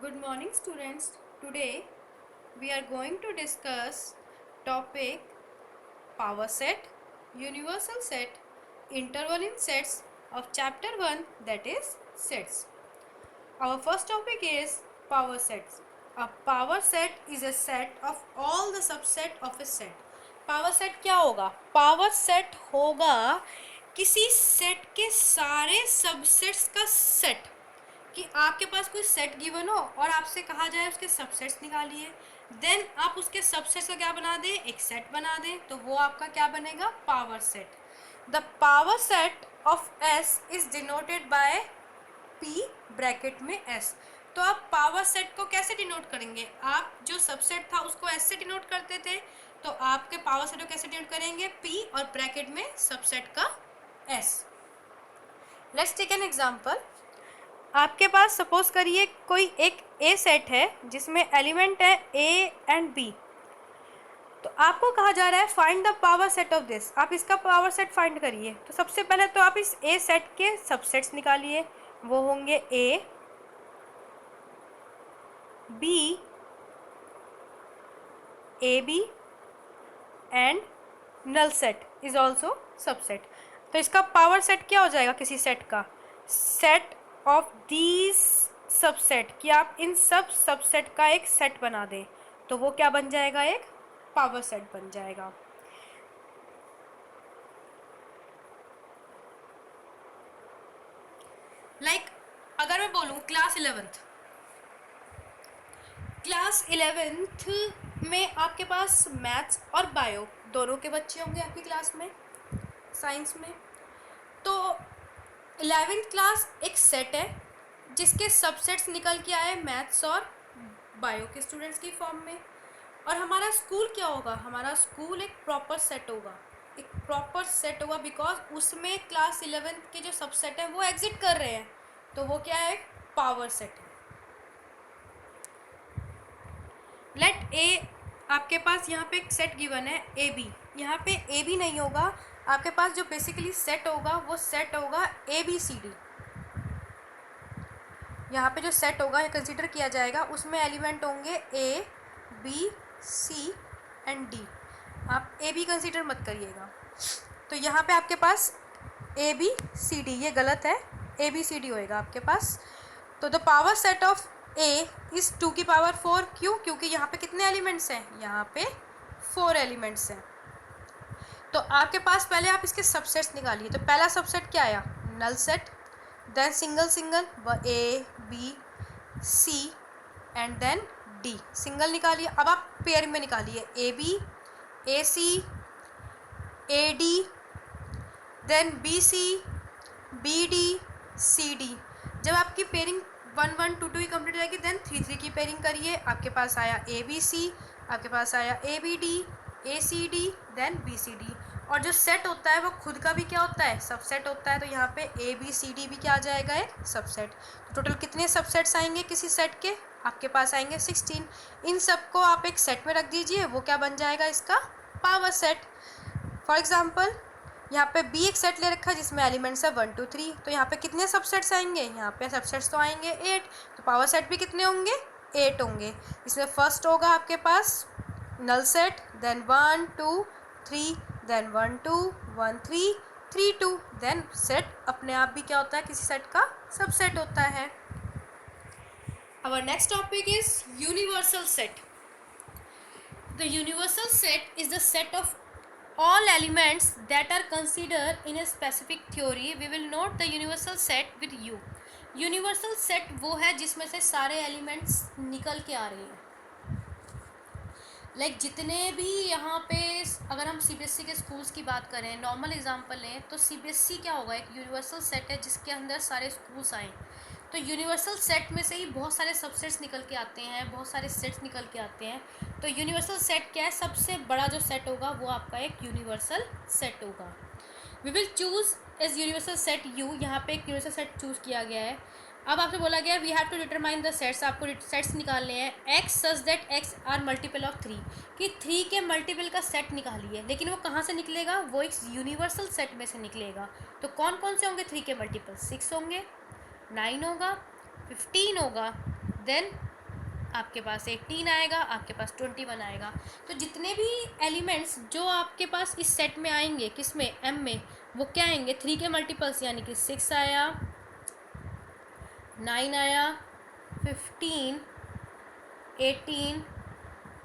Good morning students. Today we are going to discuss topic power set, universal set, interval in sets of chapter 1, that is sets. Our first topic is power sets. A power set is a set of all the subset of a set. Power set क्या होगा? Power set होगा किसी set के सारे subsets का set. कि आपके पास कोई सेट गिवन हो और आपसे कहा जाए उसके सबसेट्स निकालिए, देन आप उसके सबसेट्स का क्या बना दें, एक सेट बना दें, तो वो आपका क्या बनेगा? Power set. The power set of S is denoted by P bracket में एस। तो आप पावर सेट को कैसे डिनोट करेंगे? आप जो सबसेट था उसको एस से डिनोट करते थे, तो आपके पावर सेट को कैसे डिनोट करेंगे? पी और ब्रैकेट में सबसेट का S. Let's take an example. आपके पास सपोज करिए कोई एक ए सेट है जिसमें एलिमेंट है ए एंड बी। तो आपको कहा जा रहा है find the power set of this. आप इसका पावर सेट फाइंड करिए। तो सबसे पहले तो आप इस ए सेट के सबसेट्स निकालिए। वो होंगे A B A B and null set is also subset. तो इसका पावर सेट क्या हो जाएगा किसी सेट का? Set of these subset. कि आप इन सब सबसेट का एक सेट बना दें, तो वो क्या बन जाएगा? एक पावर सेट बन जाएगा। अगर मैं बोलूँ क्लास 11th में आपके पास मैथ्स और बायो दोनों के बच्चे होंगे आपकी क्लास में, साइंस में। तो 11th क्लास एक सेट है जिसके सबसेट्स निकल के आए मैथ्स और बायो के स्टूडेंट्स की फॉर्म में। और हमारा स्कूल क्या होगा? हमारा स्कूल एक प्रॉपर सेट होगा, बिकॉज उसमें क्लास 11th के जो सबसेट हैं वो एग्जिट कर रहे हैं, तो वो क्या है? पावर सेट है। लेट ए, आपके पास यहाँ पे एक सेट गिवन है ए बी। यहाँ पे ए बी नहीं होगा, आपके पास जो बेसिकली सेट होगा वो सेट होगा ए बी सी डी। यहाँ पे जो सेट होगा ये कंसीडर किया जाएगा, उसमें एलिमेंट होंगे A B C and D. आप ए बी कंसीडर मत करिएगा। तो यहाँ पे आपके पास ए बी सी डी, ये गलत है, ए बी सी डी होएगा आपके पास। तो the power set of A is 2 की पावर 4। क्यों? क्योंकि यहाँ पे कितने एलिमेंट्स हैं? यहाँ पे 4 एलिमेंट्स हैं। तो आपके पास पहले आप इसके सबसेट्स निकालिए। तो पहला सबसेट क्या आया? Null set. Then single single, A B C and then D. Single निकालिए। अब आप पेयर में निकालिए, A B A C A D, then B C B D C D. जब आपकी पेयरिंग 1 1 2 2 की कंप्लीट हो जाएगी, देन 3 3 की पेयरिंग करिए। आपके पास आया ए बी सी, आपके पास आया A B D A C D, then B C D. और जो सेट होता है वो खुद का भी क्या होता है? सबसेट होता है। तो यहाँ पे ए बी सी डी भी क्या आ जाएगा? एक सबसेट। तो टोटल कितने सबसेट्स आएंगे किसी सेट के? आपके पास आएंगे 16। इन सबको आप एक सेट में रख दीजिए, वो क्या बन जाएगा? इसका पावर सेट। फॉर एग्जाम्पल यहाँ पे बी एक सेट ले रखा है जिसमें एलिमेंट्स है 1 2 3। तो यहाँ पे कितने सबसेट्स आएंगे? यहाँ पे सबसेट्स तो आएंगे 8। तो पावर सेट भी कितने होंगे? 8 होंगे। इसमें फर्स्ट होगा आपके पास null set, then 1 2 3, then 1 2 1 3 3 2, then set अपने आप भी क्या होता है? किसी सेट का सबसेट होता है। Our next topic is universal set. The universal set is the set of all elements that are considered in a specific theory. We will note the universal set with U. Universal set वो है जिसमें से सारे elements निकल के आ रहे हैं। जितने भी यहाँ पे, अगर हम सीबीएसई के स्कूल्स की बात करें, नॉर्मल एग्जांपल लें, तो सीबीएसई क्या होगा? एक यूनिवर्सल सेट है जिसके अंदर सारे स्कूल्स आए। तो यूनिवर्सल सेट में से ही बहुत सारे सबसेट्स निकल के आते हैं, बहुत सारे सेट्स निकल के आते हैं। तो यूनिवर्सल सेट क्या है? सबसे बड़ा जो सेट होगा वो आपका एक यूनिवर्सल सेट होगा। We will choose as universal set U. यहाँ पे एक यूनिवर्सल सेट चूज़ किया गया है। अब आपसे बोला गया we have to determine the sets. आपको सेट्स निकालने हैं X such that X are multiple of 3, कि 3 के मल्टीपल का सेट निकालिए। लेकिन वो कहाँ से निकलेगा? वो एक यूनिवर्सल सेट में से निकलेगा। तो कौन कौन से होंगे 3 के मल्टीपल? 6 होंगे, 9 होगा, 15 होगा, देन आपके पास 18 आएगा, आपके पास 21 आएगा। तो जितने भी एलिमेंट्स जो आपके पास इस सेट में आएंगे, किस में, एम में, वो क्या आएंगे, 3 के मल्टीपल्स, यानी कि 6 आया, 9 आया, 15, 18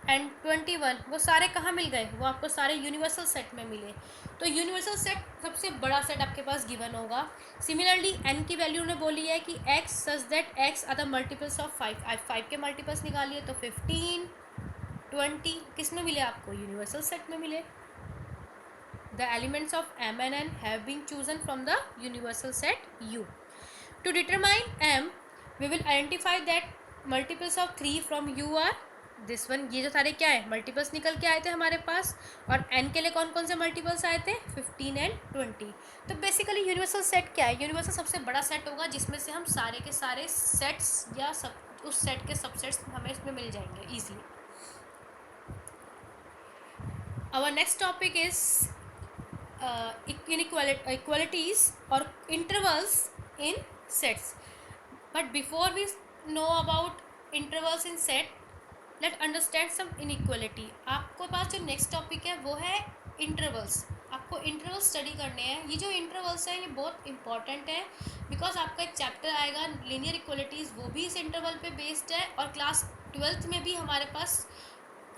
एंड 21, वो सारे कहाँ मिल गए, वो आपको सारे यूनिवर्सल सेट में मिले। तो यूनिवर्सल सेट सबसे बड़ा सेट आपके पास गिवन होगा। सिमिलरली एन की वैल्यू ने बोली है कि X such that X are the multiples of 5, आप 5 के मल्टीपल्स निकालिए, तो 15, 20 किस में मिले आपको, यूनिवर्सल सेट में मिले। The elements of M and N have been chosen from the universal set U. To determine M we will identify that multiples of 3 from U are this one. ये जो सारे क्या है, मल्टीपल्स निकल के आए थे हमारे पास। और एन के लिए कौन कौन से मल्टीपल्स आए थे, 15 एंड 20। तो बेसिकली यूनिवर्सल सेट क्या है, यूनिवर्सल सबसे बड़ा सेट होगा जिसमें से हम सारे के सारे सेट्स या सब उस सेट के सबसेट्स हमें इसमें मिल जाएंगे easily. Our next topic is equalities और intervals in sets. But before we know about intervals in set, let understand some inequality. आपको पास जो नेक्स्ट टॉपिक है वो है इंटरवल्स। आपको इंटरवल्स स्टडी करने हैं। ये जो इंटरवल्स हैं ये बहुत इंपॉर्टेंट है, बिकॉज आपका एक चैप्टर आएगा लीनियर इक्वालिटीज़, वो भी इस इंटरवल पे बेस्ड है। और क्लास 12th में भी हमारे पास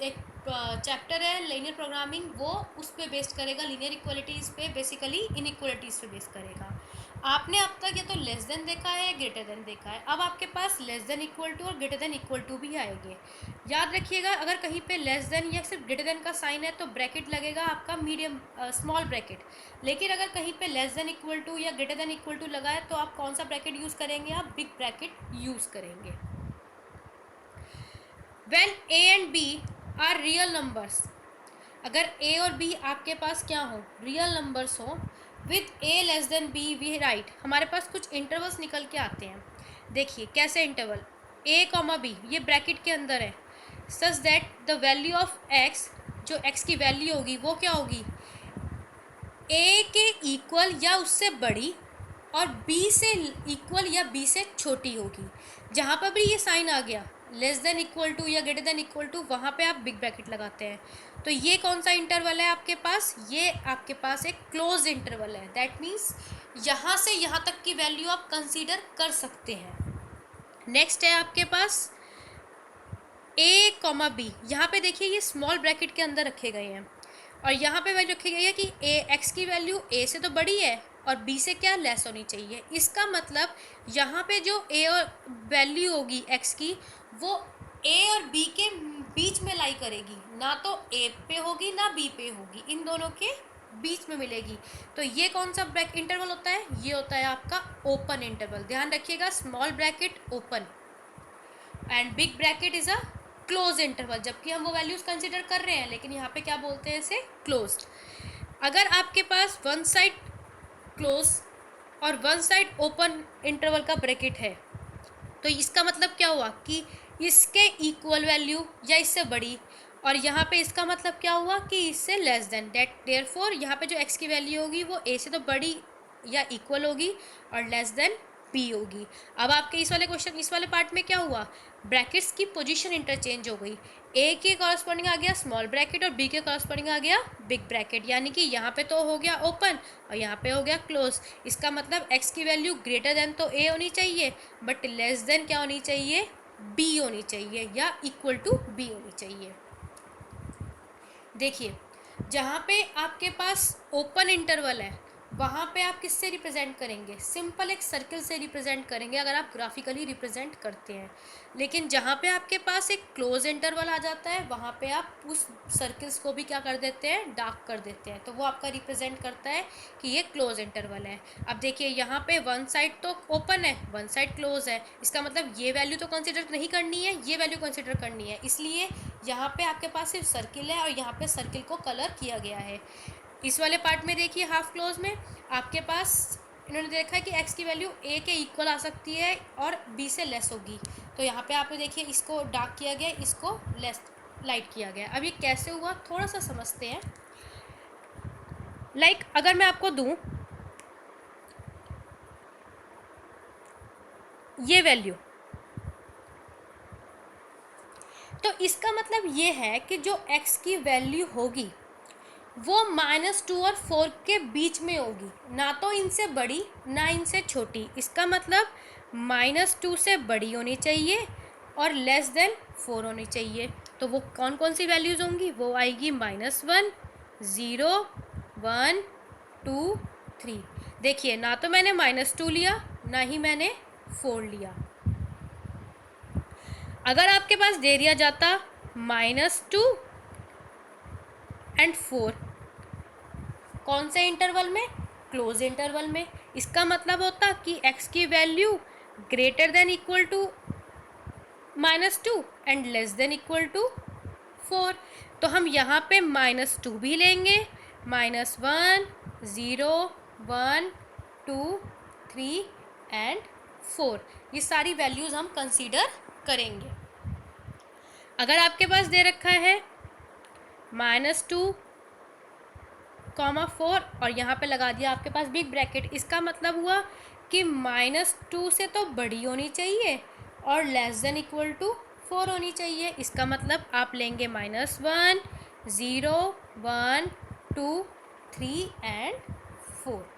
एक चैप्टर है लीनियर प्रोग्रामिंग, वो उस पर बेस्ड करेगा, लीनियर इक्वालिटीज़ पे, बेसिकली इनइक्वालिटीज़ पे बेस्ड करेगा। आपने अब तक ये तो लेस देन देखा है, ग्रेटर देन देखा है, अब आपके पास लेस देन इक्वल टू और ग्रेटर देन इक्वल टू भी आएंगे। याद रखिएगा, अगर कहीं पे लेस देन या सिर्फ ग्रेटर देन का साइन है तो ब्रैकेट लगेगा आपका मीडियम स्मॉल ब्रैकेट। लेकिन अगर कहीं पे लेस देन इक्वल टू या ग्रेटर देन इक्वल टू लगा है तो आप कौन सा ब्रैकेट यूज़ करेंगे, आप बिग ब्रैकेट यूज़ करेंगे। When A and B are real numbers, अगर ए और बी आपके पास क्या हो, रियल नंबर्स हो, with A less than B we write, हमारे पास कुछ इंटरवल्स निकल के आते हैं। देखिए कैसे इंटरवल, ए कॉमा बी ये ब्रैकेट के अंदर है, such that the value of x, जो एक्स की वैल्यू होगी वो क्या होगी, ए के इक्वल या उससे बड़ी और बी से इक्वल या बी से छोटी होगी। जहाँ पर भी ये साइन आ गया लेस देन इक्वल टू या ग्रेटर देन इक्वल टू, वहाँ पे आप बिग ब्रैकेट लगाते हैं। तो ये कौन सा इंटरवल है आपके पास, ये आपके पास एक क्लोज इंटरवल है। दैट मीन्स यहाँ से यहाँ तक की वैल्यू आप कंसीडर कर सकते हैं। नेक्स्ट है आपके पास ए कॉमा बी, यहाँ पे देखिए ये स्मॉल ब्रैकेट के अंदर रखे गए हैं और यहाँ पे वैल्यू रखी गई है कि ए एक्स की वैल्यू ए से तो बड़ी है और बी से क्या लेस होनी चाहिए। इसका मतलब यहाँ पे जो ए और वैल्यू होगी एक्स की वो ए और बी के बीच में लाई करेगी, ना तो ए पे होगी ना बी पे होगी, इन दोनों के बीच में मिलेगी। तो ये कौन सा इंटरवल होता है, ये होता है आपका ओपन इंटरवल। ध्यान रखिएगा, small bracket open and big bracket is a close interval, जबकि हम वो वैल्यूज कंसिडर कर रहे हैं लेकिन यहाँ पे क्या बोलते हैं इसे, क्लोज्ड। अगर आपके पास वन साइड क्लोज और वन साइड ओपन इंटरवल का ब्रैकेट है तो इसका मतलब क्या हुआ कि इसके इक्वल वैल्यू या इससे बड़ी, और यहाँ पे इसका मतलब क्या हुआ कि इससे लेस देन, दैट देयरफॉर यहाँ पे जो एक्स की वैल्यू होगी वो ए से तो बड़ी या इक्वल होगी और लेस देन बी होगी। अब आपके इस वाले क्वेश्चन, इस वाले पार्ट में क्या हुआ, ब्रैकेट्स की पोजीशन इंटरचेंज हो गई, ए के कॉरस्पॉन्डिंग आ गया स्मॉल ब्रैकेट और बी के कॉरस्पॉन्डिंग आ गया बिग ब्रैकेट, यानी कि यहाँ पे तो हो गया ओपन और यहाँ पे हो गया क्लोज। इसका मतलब एक्स की वैल्यू ग्रेटर देन तो ए होनी चाहिए बट लेस देन क्या होनी चाहिए, बी होनी चाहिए या इक्वल टू बी होनी चाहिए। देखिए जहाँ पे आपके पास ओपन इंटरवल है वहाँ पे आप किससे रिप्रेजेंट करेंगे, सिंपल एक सर्कल से रिप्रेजेंट करेंगे अगर आप ग्राफिकली रिप्रेजेंट करते हैं। लेकिन जहाँ पे आपके पास एक क्लोज इंटरवल आ जाता है वहाँ पे आप उस सर्कल्स को भी क्या कर देते हैं, डार्क कर देते हैं, तो वो आपका रिप्रेजेंट करता है कि ये क्लोज इंटरवल है। अब देखिए यहाँ पे वन साइड तो ओपन है वन साइड क्लोज है, इसका मतलब ये वैल्यू तो कंसिडर नहीं करनी है, ये वैल्यू कंसिडर करनी है, इसलिए यहाँ पे आपके पास सिर्फ सर्किल है और यहाँ पे सर्किल को कलर किया गया है। इस वाले पार्ट में देखिए हाफ क्लोज में आपके पास इन्होंने देखा है कि x की वैल्यू a के इक्वल आ सकती है और b से लेस होगी, तो यहाँ पे आपने देखिए इसको डार्क किया गया, इसको लेस लाइट किया गया। अब ये कैसे हुआ थोड़ा सा समझते हैं। लाइक अगर मैं आपको दूं ये वैल्यू, तो इसका मतलब ये है कि जो x की वैल्यू होगी वो -2 और 4 के बीच में होगी, ना तो इनसे बड़ी ना इनसे छोटी। इसका मतलब -2 से बड़ी होनी चाहिए और <4 होनी चाहिए। तो वो कौन कौन सी वैल्यूज़ होंगी? वो आएगी -1, 0, 1, 2, 3। देखिए, ना तो मैंने -2 लिया ना ही मैंने 4 लिया। अगर आपके पास दे दिया जाता -2 एंड 4, कौन से इंटरवल में? क्लोज इंटरवल में। इसका मतलब होता कि x की value greater than equal to -2 and less than equal to 4। तो हम यहाँ पे -2 भी लेंगे, -1, 0, 1, 2, 3 एंड 4। ये सारी वैल्यूज़ हम कंसीडर करेंगे। अगर आपके पास दे रखा है -2, 4 और यहाँ पे लगा दिया आपके पास बिग ब्रैकेट, इसका मतलब हुआ कि -2 से तो बड़ी होनी चाहिए और लेस देन इक्वल टू 4 होनी चाहिए। इसका मतलब आप लेंगे -1, 0, 1, 2, 3 एंड 4।